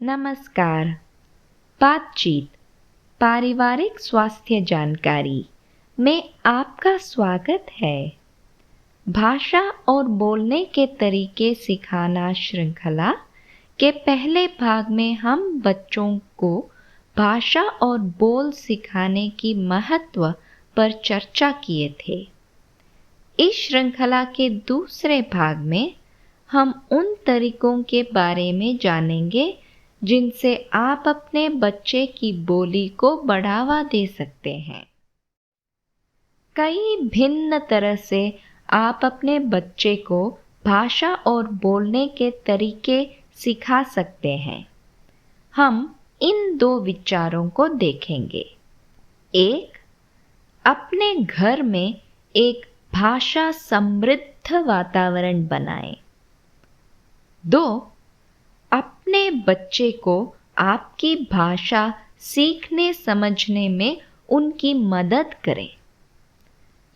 नमस्कार। बातचीत पारिवारिक स्वास्थ्य जानकारी में आपका स्वागत है। भाषा और बोलने के तरीके सिखाना श्रृंखला के पहले भाग में हम बच्चों को भाषा और बोल सिखाने की महत्व पर चर्चा किए थे। इस श्रृंखला के दूसरे भाग में हम उन तरीकों के बारे में जानेंगे जिनसे आप अपने बच्चे की बोली को बढ़ावा दे सकते हैं। कई भिन्न तरह से आप अपने बच्चे को भाषा और बोलने के तरीके सिखा सकते हैं। हम इन दो विचारों को देखेंगे। एक, अपने घर में एक भाषा समृद्ध वातावरण बनाएं। 2, अपने बच्चे को आपकी भाषा सीखने समझने में उनकी मदद करें।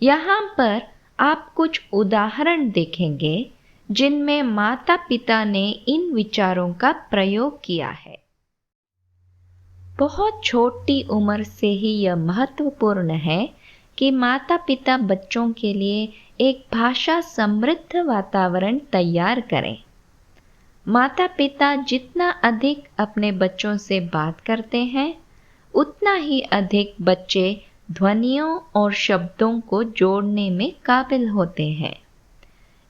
यहाँ पर आप कुछ उदाहरण देखेंगे जिनमें माता-पिता ने इन विचारों का प्रयोग किया है। बहुत छोटी उम्र से ही यह महत्वपूर्ण है कि माता-पिता बच्चों के लिए एक भाषा समृद्ध वातावरण तैयार करें। माता-पिता जितना अधिक अपने बच्चों से बात करते हैं, उतना ही अधिक बच्चे ध्वनियों और शब्दों को जोड़ने में काबिल होते हैं।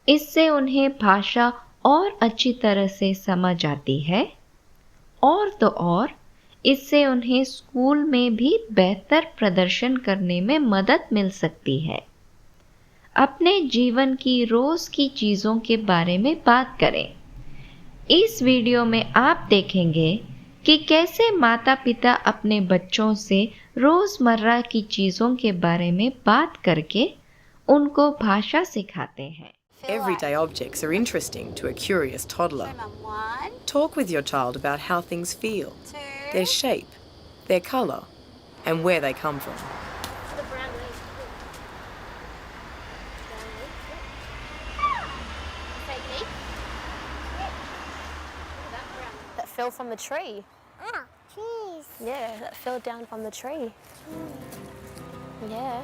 इससे उन्हें भाषा और अच्छी तरह से समझ आती है और तो और इससे उन्हें स्कूल में भी बेहतर प्रदर्शन करने में मदद मिल सकती है। अपने जीवन की रोज की चीजों के बारे में बात करें। इस वीडियो में आप देखेंगे कि कैसे माता-पिता अपने बच्चों से रोजमर्रा की चीजों के बारे में बात करके उनको भाषा सिखाते हैं। Everyday objects are interesting to a curious toddler. Talk with your child about how things feel, their shape, their colour, and where they come from. That fell from the tree. Ah, trees. Yeah, that fell down from the tree. Yeah.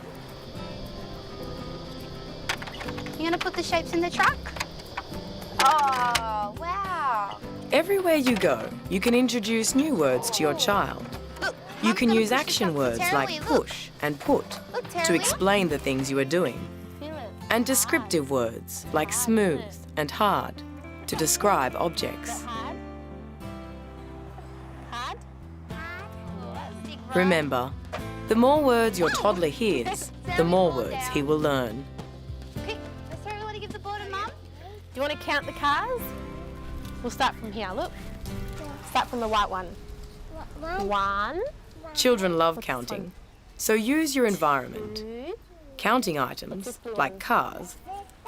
You gonna put the shapes in the truck? Oh, wow. Everywhere you go, you can introduce new words to your child. Look, You Mum's can gonna use push the action truck. words Terrell, like look. push and put Look, to Terrell. explain the things you are doing, Feel it. and descriptive words like smooth and hard to describe objects. Hard. Hard. Remember, the more words your toddler hears, the more words he will learn. Quick, let's throw want to give the ball to Mum. Do you want to count the cars? We'll start from here. Look. Start from the white one. One. Children love What's this counting, one? so use your environment. Two. Counting items, this blue like one? cars,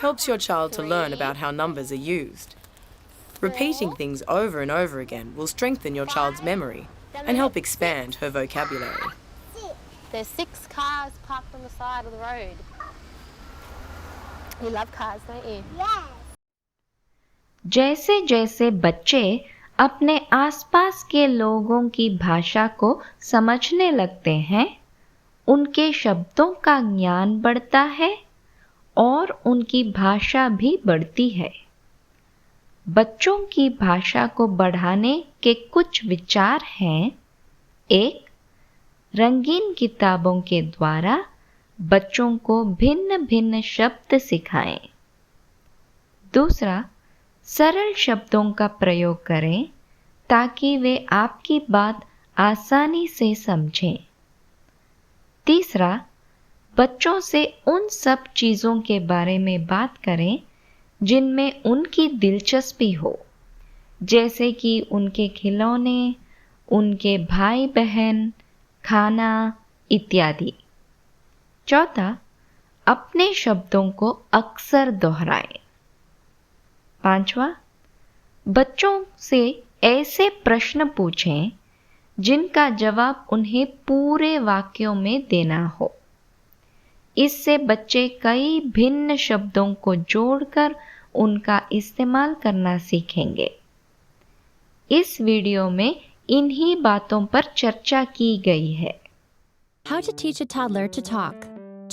helps your child to learn about how numbers are used. Repeating things over and over again will strengthen your child's memory and help expand her vocabulary. There's 6 cars parked on the side of the road. You love cars, don't you? Yes. जैसे जैसे बच्चे अपने आसपास के लोगों की भाषा को समझने लगते हैं, उनके शब्दों का ज्ञान बढ़ता है और उनकी भाषा भी बढ़ती है। बच्चों की भाषा को बढ़ाने के कुछ विचार हैं। 1, रंगीन किताबों के द्वारा बच्चों को भिन्न भिन्न शब्द सिखाएं। 2, सरल शब्दों का प्रयोग करें ताकि वे आपकी बात आसानी से समझें। 3, बच्चों से उन सब चीज़ों के बारे में बात करें जिनमें उनकी दिलचस्पी हो, जैसे कि उनके खिलौने, उनके भाई बहन, खाना इत्यादि। 4, अपने शब्दों को अक्सर दोहराएं। 5, बच्चों से ऐसे प्रश्न पूछें जिनका जवाब उन्हें पूरे वाक्यों में देना हो। इससे बच्चे कई भिन्न शब्दों को जोड़कर उनका इस्तेमाल करना सीखेंगे। इस वीडियो में इन्हीं बातों पर चर्चा की गई है। How to teach a toddler to talk.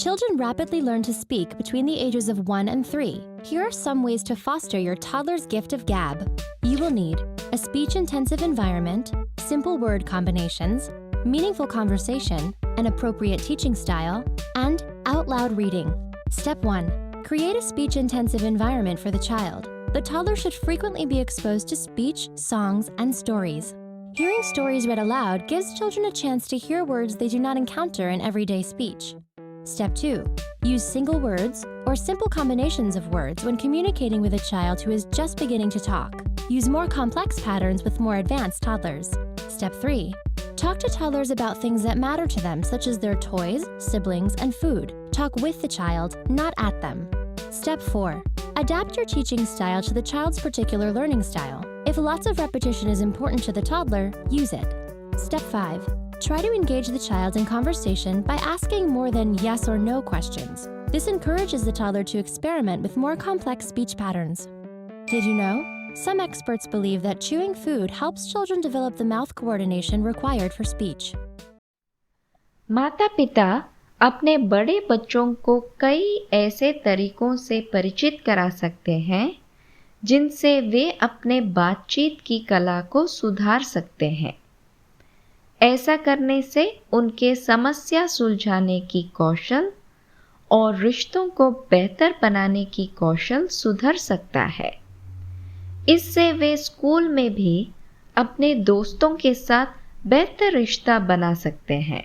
Children rapidly learn to speak between the ages of 1 and 3. Here are some ways to foster your toddler's gift of gab. You will need a speech-intensive environment, simple word combinations, meaningful conversation, an appropriate teaching style, and out loud reading. Step 1. Create a speech-intensive environment for the child. The toddler should frequently be exposed to speech, songs, and stories. Hearing stories read aloud gives children a chance to hear words they do not encounter in everyday speech. Step 2. Use single words or simple combinations of words when communicating with a child who is just beginning to talk. Use more complex patterns with more advanced toddlers. Step 3. Talk to toddlers about things that matter to them, such as their toys, siblings, and food. Talk with the child, not at them. Step 4. Adapt your teaching style to the child's particular learning style. If lots of repetition is important to the toddler, use it. Step 5. Try to engage the child in conversation by asking more than yes or no questions. This encourages the toddler to experiment with more complex speech patterns. Did you know? Some experts believe that chewing food helps children develop the mouth coordination required for speech. माता पिता अपने बड़े बच्चों को कई ऐसे तरीकों से परिचित करा सकते हैं जिनसे वे अपने बातचीत की कला को सुधार सकते हैं। ऐसा करने से उनके समस्या सुलझाने की कौशल और रिश्तों को बेहतर बनाने की कौशल सुधर सकता है। इससे वे स्कूल में भी अपने दोस्तों के साथ बेहतर रिश्ता बना सकते हैं।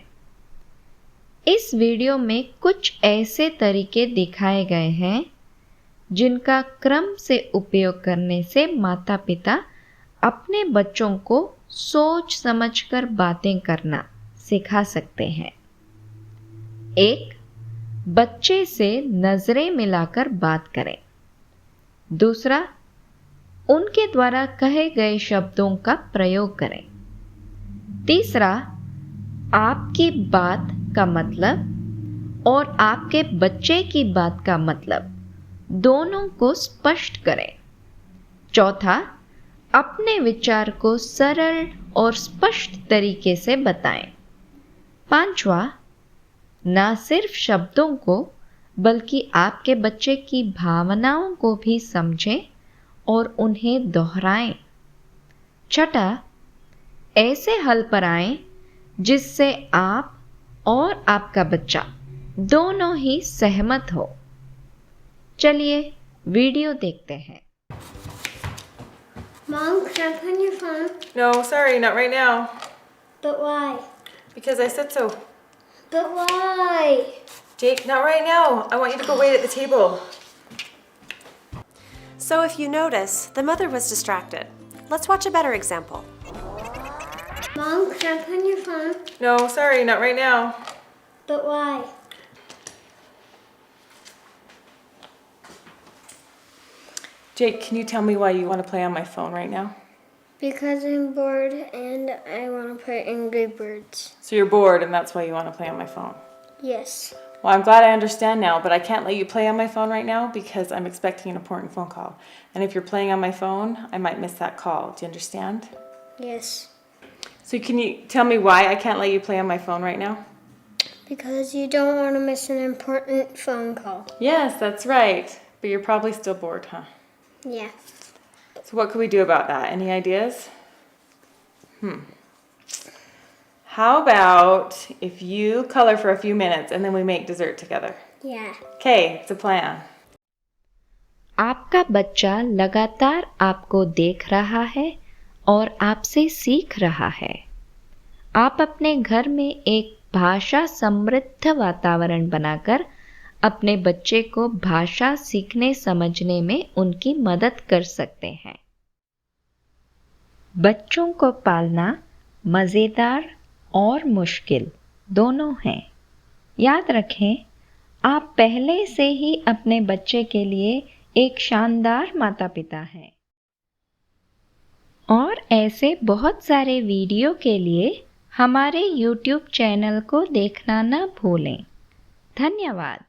इस वीडियो में कुछ ऐसे तरीके दिखाए गए हैं जिनका क्रम से उपयोग करने से माता पिता अपने बच्चों को सोच समझकर बातें करना सिखा सकते हैं। 1. बच्चे से नजरें मिलाकर बात करें। 2. उनके द्वारा कहे गए शब्दों का प्रयोग करें। 3. आपकी बात का मतलब और आपके बच्चे की बात का मतलब दोनों को स्पष्ट करें। 4. अपने विचार को सरल और स्पष्ट तरीके से बताएं। 5. ना सिर्फ शब्दों को बल्कि आपके बच्चे की भावनाओं को भी समझें और उन्हें दोहराएं। 6. ऐसे हल पर आएं जिससे आप और आपका बच्चा दोनों ही सहमत हो। चलिए वीडियो देखते हैं। Mom, can I play on your phone? No, sorry, not right now. But why? Because I said so. But why? Jake, not right now. I want you to go wait at the table. So if you notice, the mother was distracted. Let's watch a better example. Mom, can I play on your phone? No, sorry, not right now. But why? Jake, can you tell me why you want to play on my phone right now? Because I'm bored and I want to play Angry Birds. So you're bored and that's why you want to play on my phone. Yes. Well, I'm glad I understand now, but I can't let you play on my phone right now because I'm expecting an important phone call. And if you're playing on my phone, I might miss that call. Do you understand? Yes. So can you tell me why I can't let you play on my phone right now? Because you don't want to miss an important phone call. Yes, that's right. But you're probably still bored, huh? Yeah. So what could we do about that? Any ideas? How about if you color for a few minutes and then we make dessert together? Yeah. Okay, it's a plan. आपका बच्चा लगातार आपको देख रहा है और आपसे सीख रहा है। आप अपने घर में एक भाषा समृद्ध वातावरण बनाकर अपने बच्चे को भाषा सीखने समझने में उनकी मदद कर सकते हैं। बच्चों को पालना मज़ेदार और मुश्किल दोनों हैं। याद रखें, आप पहले से ही अपने बच्चे के लिए एक शानदार माता पिता हैं। और ऐसे बहुत सारे वीडियो के लिए हमारे YouTube चैनल को देखना न भूलें। धन्यवाद।